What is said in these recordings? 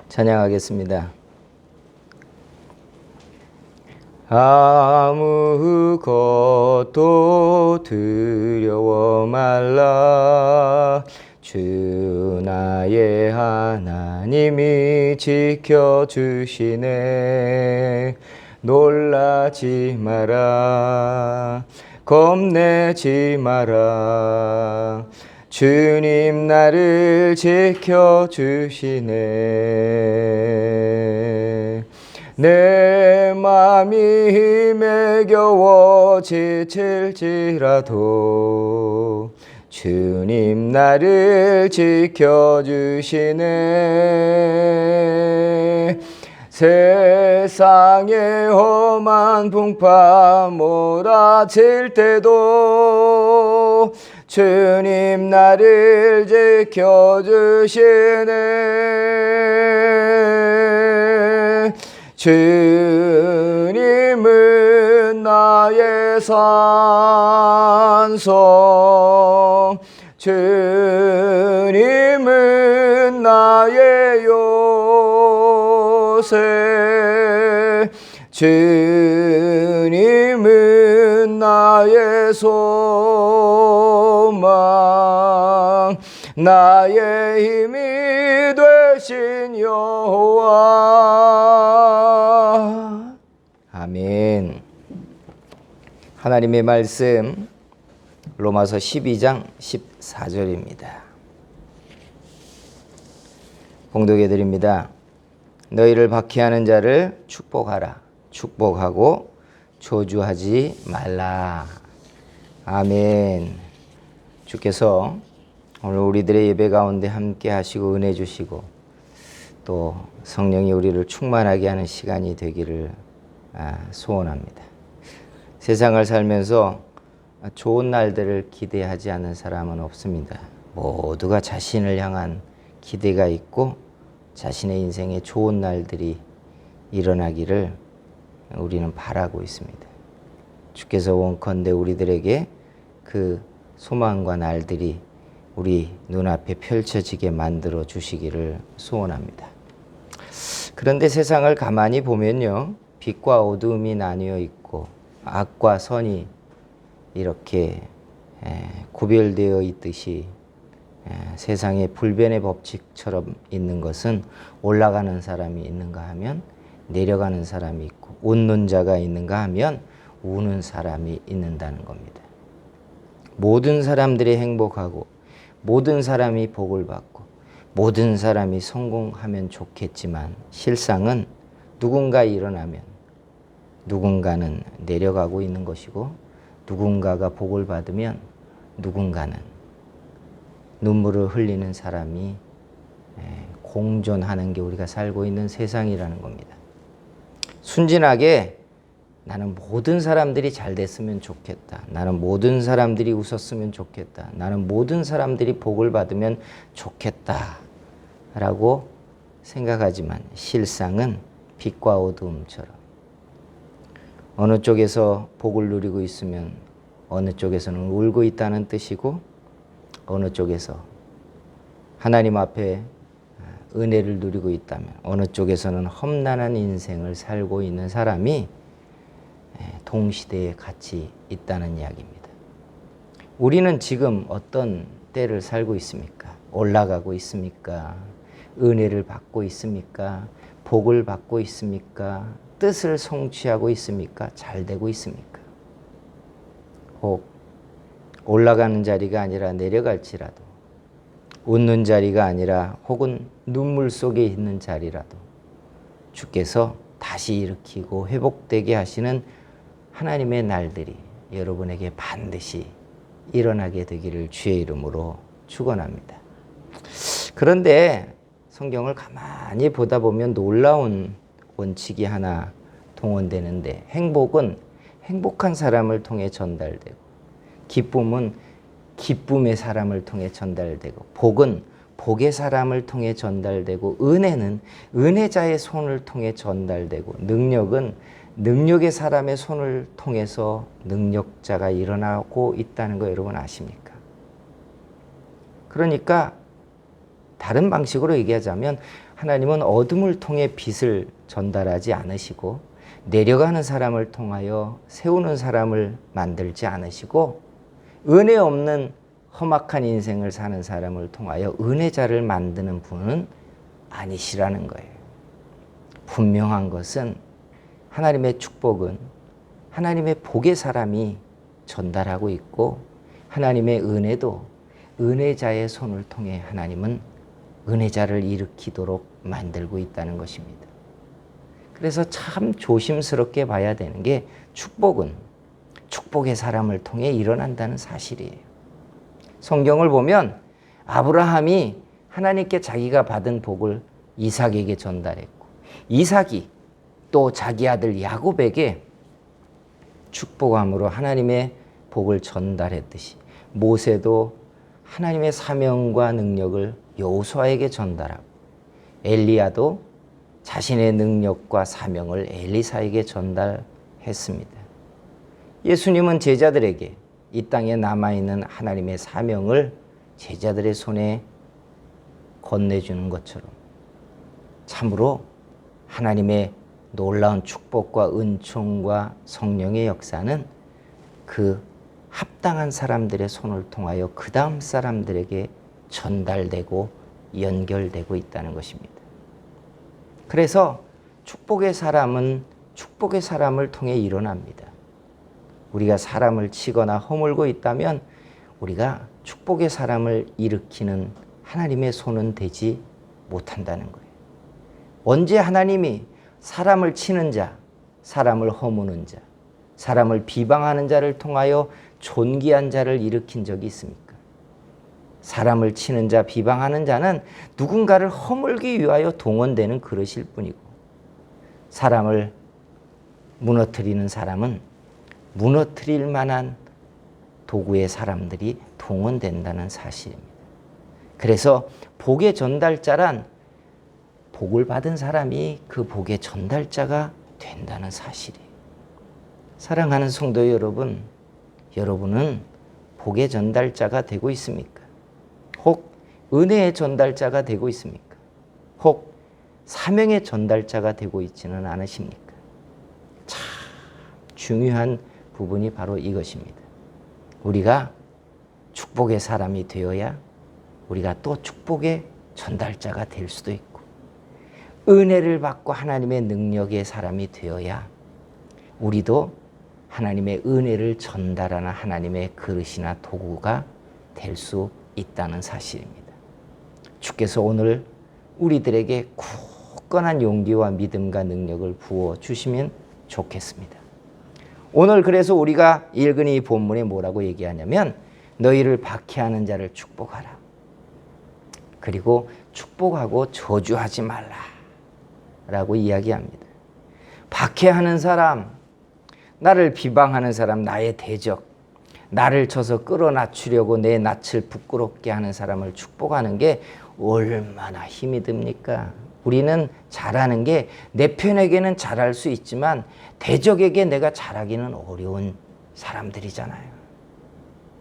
찬양하겠습니다. 아무것도 두려워 말라. 주 나의 하나님이 지켜주시네. 놀라지 마라. 겁내지 마라. 주님 나를 지켜주시네. 내 맘이 힘에 겨워 지칠지라도 주님 나를 지켜주시네. 세상의 험한 풍파 몰아칠 때도 주님 나를 지켜주시네. 주님은 나의 산성, 주님은 나의 요새, 주님은 나의 소망, 나의 힘이 되신 여호와. 아멘. 하나님의 말씀 로마서 12장 14절입니다. 봉독해 드립니다. 너희를 박해하는 자를 축복하라. 축복하고 저주하지 말라. 아멘. 주께서 오늘 우리들의 예배 가운데 함께 하시고 은혜 주시고 또 성령이 우리를 충만하게 하는 시간이 되기를 소원합니다. 세상을 살면서 좋은 날들을 기대하지 않는 사람은 없습니다. 모두가 자신을 향한 기대가 있고 자신의 인생에 좋은 날들이 일어나기를 우리는 바라고 있습니다. 주께서 원컨대 우리들에게 그 소망과 날들이 우리 눈앞에 펼쳐지게 만들어 주시기를 소원합니다. 그런데 세상을 가만히 보면요, 빛과 어두움이 나뉘어 있고 악과 선이 이렇게 구별되어 있듯이 세상의 불변의 법칙처럼 있는 것은 올라가는 사람이 있는가 하면 내려가는 사람이 있고 웃는 자가 있는가 하면 우는 사람이 있는다는 겁니다. 모든 사람들이 행복하고 모든 사람이 복을 받고 모든 사람이 성공하면 좋겠지만 실상은 누군가 일어나면 누군가는 내려가고 있는 것이고 누군가가 복을 받으면 누군가는 눈물을 흘리는 사람이 공존하는 게 우리가 살고 있는 세상이라는 겁니다. 순진하게 나는 모든 사람들이 잘 됐으면 좋겠다. 나는 모든 사람들이 웃었으면 좋겠다. 나는 모든 사람들이 복을 받으면 좋겠다. 라고 생각하지만 실상은 빛과 어두움처럼 어느 쪽에서 복을 누리고 있으면 어느 쪽에서는 울고 있다는 뜻이고 어느 쪽에서 하나님 앞에 은혜를 누리고 있다면 어느 쪽에서는 험난한 인생을 살고 있는 사람이 동시대에 같이 있다는 이야기입니다. 우리는 지금 어떤 때를 살고 있습니까? 올라가고 있습니까? 은혜를 받고 있습니까? 복을 받고 있습니까? 뜻을 성취하고 있습니까? 잘 되고 있습니까? 혹 올라가는 자리가 아니라 내려갈지라도 웃는 자리가 아니라 혹은 눈물 속에 있는 자리라도 주께서 다시 일으키고 회복되게 하시는 하나님의 날들이 여러분에게 반드시 일어나게 되기를 주의 이름으로 축원합니다. 그런데 성경을 가만히 보다 보면 놀라운 원칙이 하나 동원되는데 행복은 행복한 사람을 통해 전달되고 기쁨은 기쁨의 사람을 통해 전달되고 복은 복의 사람을 통해 전달되고 은혜는 은혜자의 손을 통해 전달되고 능력은 능력의 사람의 손을 통해서 능력자가 일어나고 있다는 거 여러분 아십니까? 그러니까 다른 방식으로 얘기하자면 하나님은 어둠을 통해 빛을 전달하지 않으시고 내려가는 사람을 통하여 세우는 사람을 만들지 않으시고 은혜 없는 험악한 인생을 사는 사람을 통하여 은혜자를 만드는 분은 아니시라는 거예요. 분명한 것은 하나님의 축복은 하나님의 복의 사람이 전달하고 있고 하나님의 은혜도 은혜자의 손을 통해 하나님은 은혜자를 일으키도록 만들고 있다는 것입니다. 그래서 참 조심스럽게 봐야 되는 게 축복은 축복의 사람을 통해 일어난다는 사실이에요. 성경을 보면 아브라함이 하나님께 자기가 받은 복을 이삭에게 전달했고 이삭이 또 자기 아들 야곱에게 축복함으로 하나님의 복을 전달했듯이 모세도 하나님의 사명과 능력을 여호수아에게 전달하고 엘리야도 자신의 능력과 사명을 엘리사에게 전달했습니다. 예수님은 제자들에게 이 땅에 남아있는 하나님의 사명을 제자들의 손에 건네주는 것처럼 참으로 하나님의 놀라운 축복과 은총과 성령의 역사는 그 합당한 사람들의 손을 통하여 그 다음 사람들에게 전달되고 연결되고 있다는 것입니다. 그래서 축복의 사람은 축복의 사람을 통해 일어납니다. 우리가 사람을 치거나 허물고 있다면 우리가 축복의 사람을 일으키는 하나님의 손은 되지 못한다는 거예요. 언제 하나님이 사람을 치는 자, 사람을 허무는 자, 사람을 비방하는 자를 통하여 존귀한 자를 일으킨 적이 있습니까? 사람을 치는 자, 비방하는 자는 누군가를 허물기 위하여 동원되는 그릇일 뿐이고 사람을 무너뜨리는 사람은 무너뜨릴 만한 도구의 사람들이 동원된다는 사실입니다. 그래서 복의 전달자란 복을 받은 사람이 그 복의 전달자가 된다는 사실이에요. 사랑하는 성도 여러분, 여러분은 복의 전달자가 되고 있습니까? 혹 은혜의 전달자가 되고 있습니까? 혹 사명의 전달자가 되고 있지는 않으십니까? 참 중요한 부분이 바로 이것입니다. 우리가 축복의 사람이 되어야 우리가 또 축복의 전달자가 될 수도 있고 은혜를 받고 하나님의 능력의 사람이 되어야 우리도 하나님의 은혜를 전달하는 하나님의 그릇이나 도구가 될 수 있다는 사실입니다. 주께서 오늘 우리들에게 굳건한 용기와 믿음과 능력을 부어주시면 좋겠습니다. 오늘 그래서 우리가 읽은 이 본문에 뭐라고 얘기하냐면 너희를 박해하는 자를 축복하라. 그리고 축복하고 저주하지 말라 라고 이야기합니다. 박해하는 사람, 나를 비방하는 사람, 나의 대적, 나를 쳐서 끌어낮추려고 내 낯을 부끄럽게 하는 사람을 축복하는 게 얼마나 힘이 듭니까? 우리는 잘하는 게 내 편에게는 잘할 수 있지만 대적에게 내가 잘하기는 어려운 사람들이잖아요.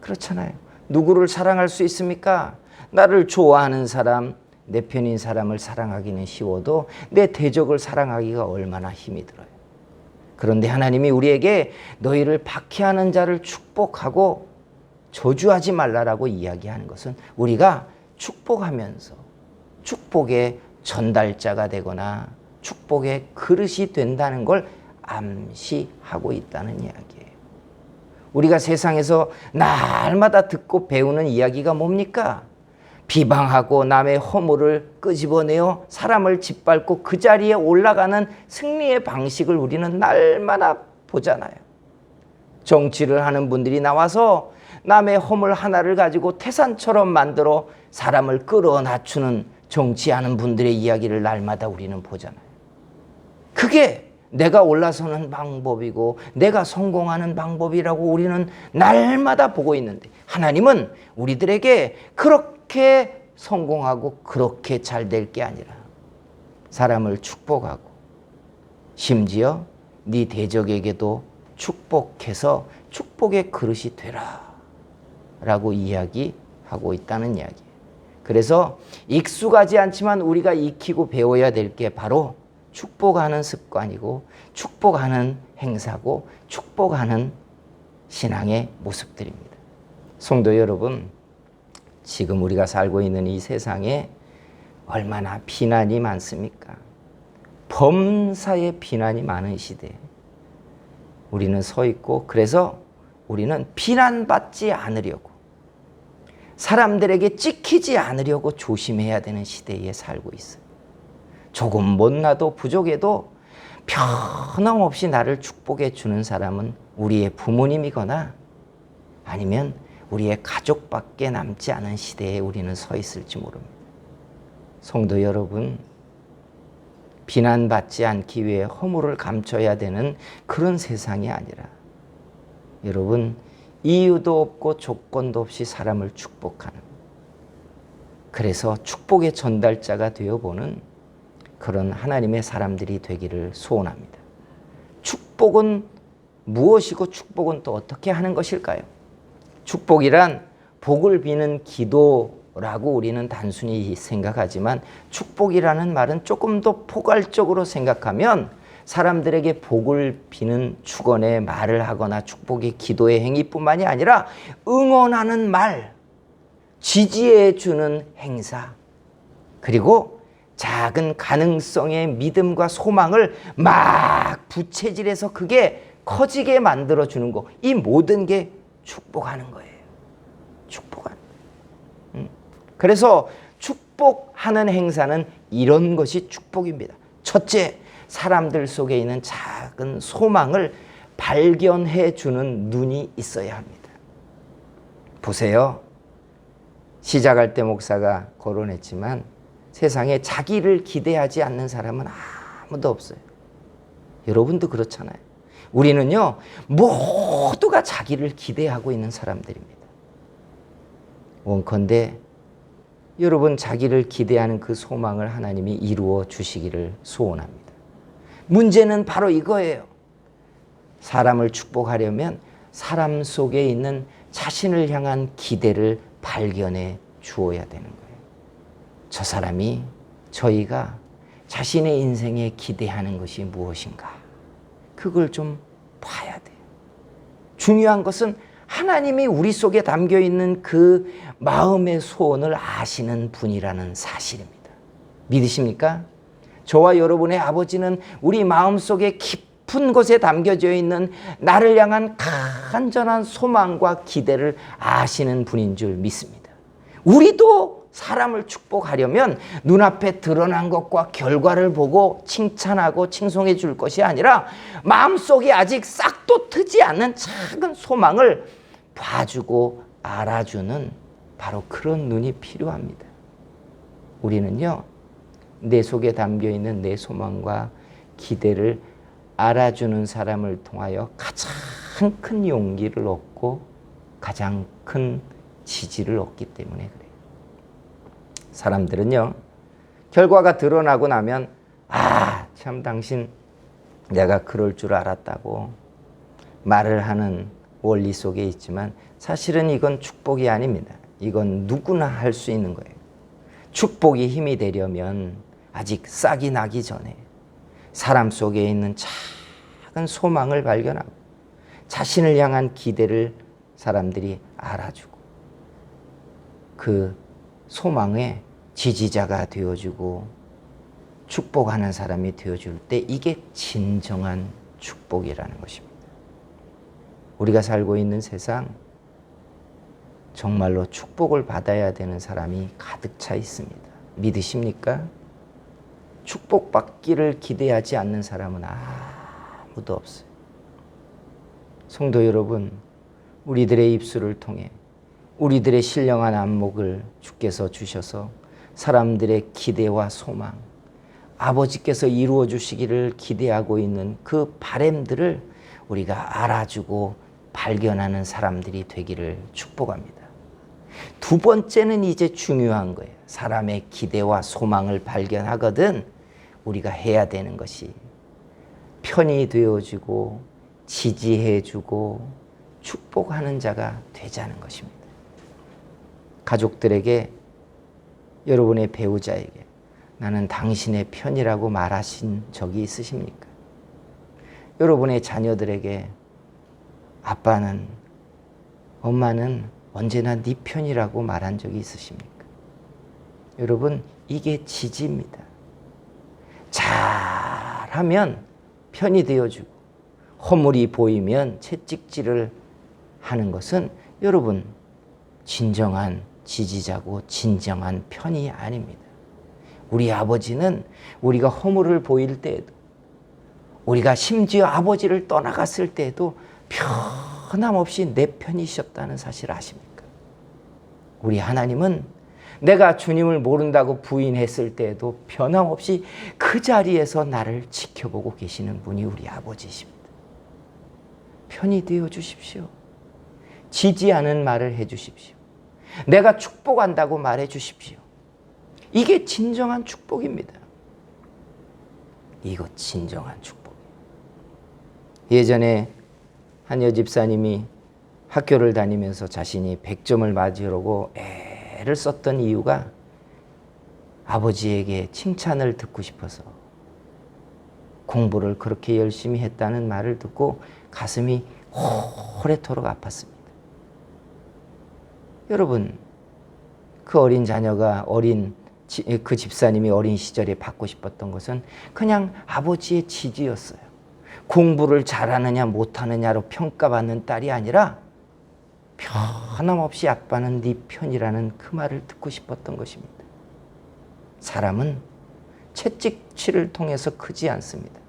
그렇잖아요. 누구를 사랑할 수 있습니까? 나를 좋아하는 사람, 내 편인 사람을 사랑하기는 쉬워도 내 대적을 사랑하기가 얼마나 힘이 들어요. 그런데 하나님이 우리에게 너희를 박해하는 자를 축복하고 저주하지 말라라고 이야기하는 것은 우리가 축복하면서 축복의 전달자가 되거나 축복의 그릇이 된다는 걸 암시하고 있다는 이야기예요. 우리가 세상에서 날마다 듣고 배우는 이야기가 뭡니까? 비방하고 남의 허물을 끄집어내어 사람을 짓밟고 그 자리에 올라가는 승리의 방식을 우리는 날마다 보잖아요. 정치를 하는 분들이 나와서 남의 허물 하나를 가지고 태산처럼 만들어 사람을 끌어낮추는 정치하는 분들의 이야기를 날마다 우리는 보잖아요. 그게 내가 올라서는 방법이고 내가 성공하는 방법이라고 우리는 날마다 보고 있는데 하나님은 우리들에게 그렇게 성공하고 그렇게 잘 될 게 아니라 사람을 축복하고 심지어 네 대적에게도 축복해서 축복의 그릇이 되라 라고 이야기하고 있다는 이야기예요. 그래서 익숙하지 않지만 우리가 익히고 배워야 될 게 바로 축복하는 습관이고 축복하는 행사고 축복하는 신앙의 모습들입니다. 성도 여러분, 지금 우리가 살고 있는 이 세상에 얼마나 비난이 많습니까? 범사에 비난이 많은 시대에 우리는 서 있고, 그래서 우리는 비난받지 않으려고, 사람들에게 찍히지 않으려고 조심해야 되는 시대에 살고 있어요. 조금 못나도 부족해도 변함없이 나를 축복해 주는 사람은 우리의 부모님이거나 아니면 우리의 가족밖에 남지 않은 시대에 우리는 서 있을지 모릅니다. 성도 여러분, 비난받지 않기 위해 허물을 감춰야 되는 그런 세상이 아니라, 여러분, 이유도 없고 조건도 없이 사람을 축복하는, 그래서 축복의 전달자가 되어보는 그런 하나님의 사람들이 되기를 소원합니다. 축복은 무엇이고 축복은 또 어떻게 하는 것일까요? 축복이란 복을 비는 기도라고 우리는 단순히 생각하지만, 축복이라는 말은 조금 더 포괄적으로 생각하면 사람들에게 복을 비는 축원의 말을 하거나 축복의 기도의 행위뿐만이 아니라 응원하는 말, 지지해 주는 행사, 그리고 작은 가능성의 믿음과 소망을 막 부채질해서 그게 커지게 만들어 주는 거, 이 모든 게 축복하는 거예요. 축복하는 거예요. 그래서 축복하는 행사는 이런 것이 축복입니다. 첫째, 사람들 속에 있는 작은 소망을 발견해 주는 눈이 있어야 합니다. 보세요. 시작할 때 목사가 거론했지만 세상에 자기를 기대하지 않는 사람은 아무도 없어요. 여러분도 그렇잖아요. 우리는요, 모두가 자기를 기대하고 있는 사람들입니다. 원컨대 여러분 자기를 기대하는 그 소망을 하나님이 이루어 주시기를 소원합니다. 문제는 바로 이거예요. 사람을 축복하려면 사람 속에 있는 자신을 향한 기대를 발견해 주어야 되는 거예요. 저 사람이, 저희가 자신의 인생에 기대하는 것이 무엇인가, 그걸 좀 봐야 돼요. 중요한 것은 하나님이 우리 속에 담겨 있는 그 마음의 소원을 아시는 분이라는 사실입니다. 믿으십니까? 저와 여러분의 아버지는 우리 마음속에 깊은 곳에 담겨져 있는 나를 향한 간절한 소망과 기대를 아시는 분인 줄 믿습니다. 우리도 사람을 축복하려면 눈앞에 드러난 것과 결과를 보고 칭찬하고 칭송해 줄 것이 아니라 마음속에 아직 싹도 트지 않는 작은 소망을 봐주고 알아주는 바로 그런 눈이 필요합니다. 우리는요, 내 속에 담겨있는 내 소망과 기대를 알아주는 사람을 통하여 가장 큰 용기를 얻고 가장 큰 지지를 얻기 때문에 그래요. 사람들은요, 결과가 드러나고 나면 참 당신 내가 그럴 줄 알았다고 말을 하는 원리 속에 있지만, 사실은 이건 축복이 아닙니다. 이건 누구나 할 수 있는 거예요. 축복이 힘이 되려면 아직 싹이 나기 전에 사람 속에 있는 작은 소망을 발견하고 자신을 향한 기대를 사람들이 알아주고 그 소망의 지지자가 되어주고 축복하는 사람이 되어줄 때, 이게 진정한 축복이라는 것입니다. 우리가 살고 있는 세상, 정말로 축복을 받아야 되는 사람이 가득 차 있습니다. 믿으십니까? 축복받기를 기대하지 않는 사람은 아무도 없어요. 성도 여러분, 우리들의 입술을 통해 우리들의 신령한 안목을 주께서 주셔서 사람들의 기대와 소망, 아버지께서 이루어 주시기를 기대하고 있는 그 바람들을 우리가 알아주고 발견하는 사람들이 되기를 축복합니다. 두 번째는 이제 중요한 거예요. 사람의 기대와 소망을 발견하거든 우리가 해야 되는 것이 편이 되어주고 지지해주고 축복하는 자가 되자는 것입니다. 가족들에게 여러분의 배우자에게 나는 당신의 편이라고 말하신 적이 있으십니까? 여러분의 자녀들에게 아빠는, 엄마는 언제나 네 편이라고 말한 적이 있으십니까? 여러분, 이게 지지입니다. 잘하면 편이 되어주고 허물이 보이면 채찍질을 하는 것은 여러분 진정한 지지자고 진정한 편이 아닙니다. 우리 아버지는 우리가 허물을 보일 때에도, 우리가 심지어 아버지를 떠나갔을 때에도 변함없이 내 편이셨다는 사실 아십니까? 우리 하나님은 내가 주님을 모른다고 부인했을 때에도 변함없이 그 자리에서 나를 지켜보고 계시는 분이 우리 아버지십니다. 편이 되어 주십시오. 지지하는 말을 해 주십시오. 내가 축복한다고 말해 주십시오. 이게 진정한 축복입니다. 이거 진정한 축복이에요. 예전에 한 여집사님이 학교를 다니면서 자신이 100점을 맞으려고 애를 썼던 이유가 아버지에게 칭찬을 듣고 싶어서 공부를 그렇게 열심히 했다는 말을 듣고 가슴이 오래도록 아팠습니다. 여러분, 그 어린 자녀가 그 집사님이 어린 시절에 받고 싶었던 것은 그냥 아버지의 지지였어요. 공부를 잘하느냐 못하느냐로 평가받는 딸이 아니라 변함없이 아빠는 네 편이라는 그 말을 듣고 싶었던 것입니다. 사람은 채찍질을 통해서 크지 않습니다.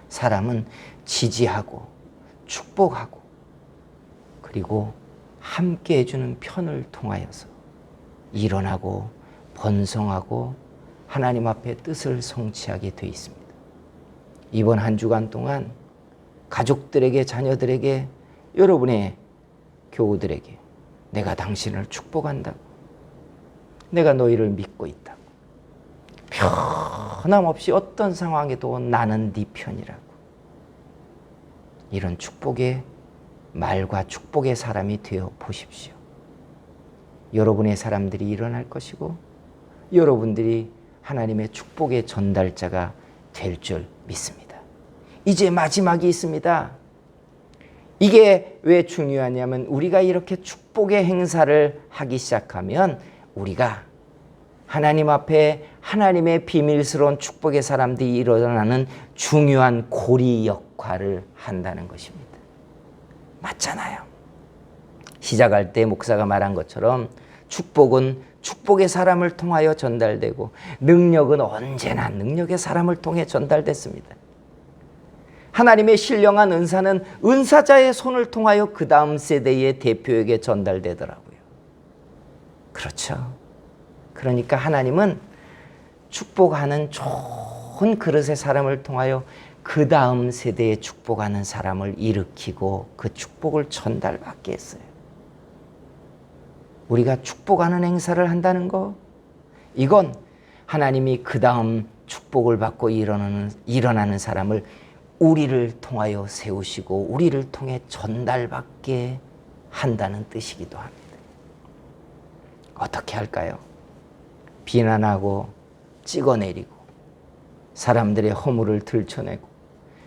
사람은 지지하고 축복하고 그리고 함께 해주는 편을 통하여서 일어나고 번성하고 하나님 앞에 뜻을 성취하게 되어 있습니다. 이번 한 주간 동안 가족들에게, 자녀들에게, 여러분의 교우들에게 내가 당신을 축복한다고, 내가 너희를 믿고 있다고, 변함없이 어떤 상황에도 나는 네 편이라고, 이런 축복의 말과 축복의 사람이 되어 보십시오. 여러분의 사람들이 일어날 것이고 여러분들이 하나님의 축복의 전달자가 될 줄 믿습니다. 이제 마지막이 있습니다. 이게 왜 중요하냐면 우리가 이렇게 축복의 행사를 하기 시작하면 우리가 하나님 앞에 하나님의 비밀스러운 축복의 사람들이 일어나는 중요한 고리 역할을 한다는 것입니다. 맞잖아요. 시작할 때 목사가 말한 것처럼 축복은 축복의 사람을 통하여 전달되고 능력은 언제나 능력의 사람을 통해 전달됐습니다. 하나님의 신령한 은사는 은사자의 손을 통하여 그 다음 세대의 대표에게 전달되더라고요. 그렇죠. 그러니까 하나님은 축복하는 좋은 그릇의 사람을 통하여 그 다음 세대에 축복하는 사람을 일으키고 그 축복을 전달받게 했어요. 우리가 축복하는 행사를 한다는 거, 이건 하나님이 그 다음 축복을 받고 일어나는 사람을 우리를 통하여 세우시고 우리를 통해 전달받게 한다는 뜻이기도 합니다. 어떻게 할까요? 비난하고 찍어내리고 사람들의 허물을 들춰내고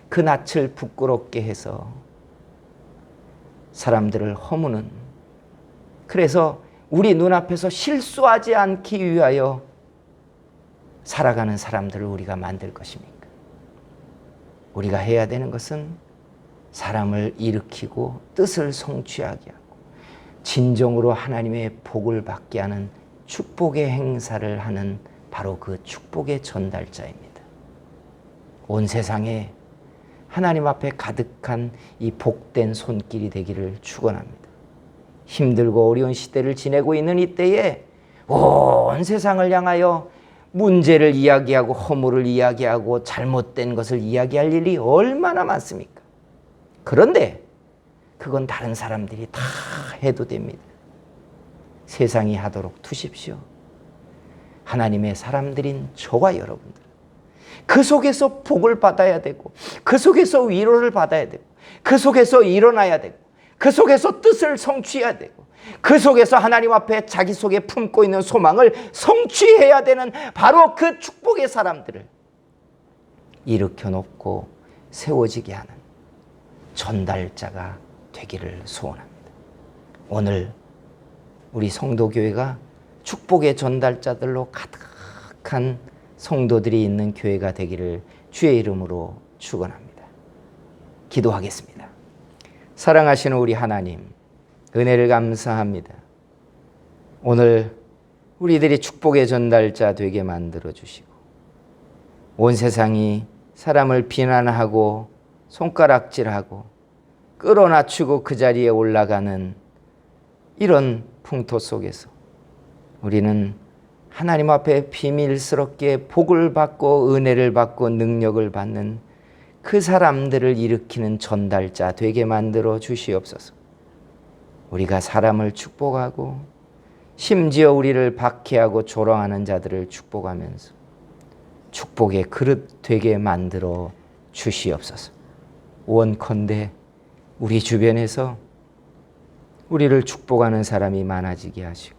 그 낯을 부끄럽게 해서 사람들을 허무는, 그래서 우리 눈앞에서 실수하지 않기 위하여 살아가는 사람들을 우리가 만들 것입니까? 우리가 해야 되는 것은 사람을 일으키고 뜻을 성취하게 하고 진정으로 하나님의 복을 받게 하는 축복의 행사를 하는 바로 그 축복의 전달자입니다. 온 세상에 하나님 앞에 가득한 이 복된 손길이 되기를 축원합니다. 힘들고 어려운 시대를 지내고 있는 이때에 온 세상을 향하여 문제를 이야기하고 허물을 이야기하고 잘못된 것을 이야기할 일이 얼마나 많습니까? 그런데 그건 다른 사람들이 다 해도 됩니다. 세상이 하도록 두십시오. 하나님의 사람들인 저와 여러분들, 그 속에서 복을 받아야 되고 그 속에서 위로를 받아야 되고 그 속에서 일어나야 되고 그 속에서 뜻을 성취해야 되고 그 속에서 하나님 앞에 자기 속에 품고 있는 소망을 성취해야 되는 바로 그 축복의 사람들을 일으켜 놓고 세워지게 하는 전달자가 되기를 소원합니다. 오늘 우리 성도교회가 축복의 전달자들로 가득한 성도들이 있는 교회가 되기를 주의 이름으로 축원합니다. 기도하겠습니다. 사랑하시는 우리 하나님, 은혜를 감사합니다. 오늘 우리들이 축복의 전달자 되게 만들어 주시고 온 세상이 사람을 비난하고 손가락질하고 끌어낮추고 그 자리에 올라가는 이런 풍토 속에서 우리는 하나님 앞에 비밀스럽게 복을 받고 은혜를 받고 능력을 받는 그 사람들을 일으키는 전달자 되게 만들어 주시옵소서. 우리가 사람을 축복하고 심지어 우리를 박해하고 조롱하는 자들을 축복하면서 축복의 그릇 되게 만들어 주시옵소서. 원컨대 우리 주변에서 우리를 축복하는 사람이 많아지게 하시고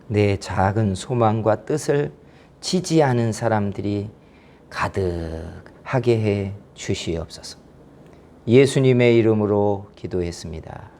내 작은 소망과 뜻을 지지하는 사람들이 가득하게 해 주시옵소서. 예수님의 이름으로 기도했습니다.